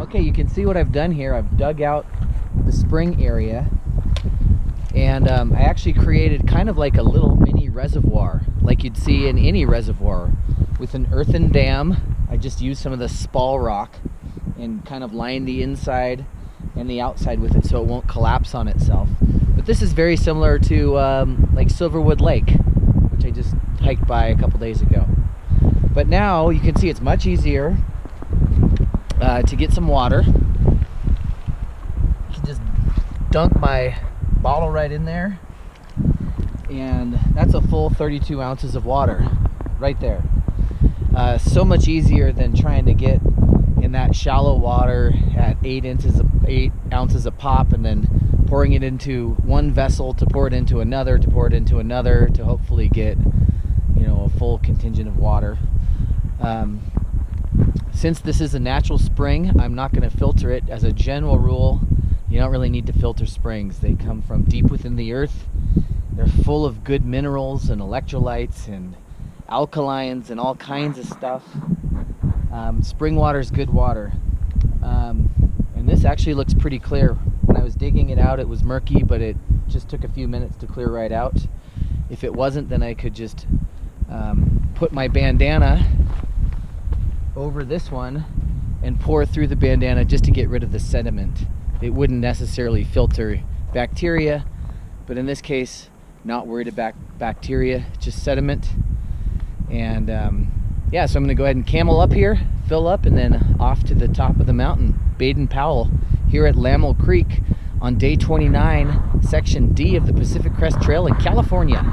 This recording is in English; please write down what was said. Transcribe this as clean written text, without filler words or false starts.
Okay, you can see what I've done here. I've dug out the spring area, and I actually created kind of like a little mini reservoir, like you'd see in any reservoir, with an earthen dam. I just used some of the spall rock and kind of lined the inside and the outside with it so it won't collapse on itself. But this is very similar to like Silverwood Lake, which I just hiked by a couple days ago. But now you can see it's much easier to get some water. I can just dunk my bottle right in there, and that's a full 32 ounces of water right there. So much easier than trying to get in that shallow water at 8 ounces a pop, and then pouring it into one vessel to pour it into another, to pour it into another, to hopefully get, you know, a full contingent of water. Since this is a natural spring, I'm not going to filter it. As a general rule, you don't really need to filter springs. They come from deep within the earth. They're full of good minerals and electrolytes and alkalines and all kinds of stuff. Spring water is good water. And this actually looks pretty clear. When I was digging it out, it was murky, but it just took a few minutes to clear right out. If it wasn't, then I could just put my bandana over this one and pour through the bandana just to get rid of the sediment. It wouldn't necessarily filter bacteria, but in this case, not worried about bacteria, just sediment. And yeah, so I'm going to go ahead and camel up here, fill up, and then off to the top of the mountain, Baden-Powel, here at Lamel Creek on day 29, section D of the Pacific Crest Trail in California.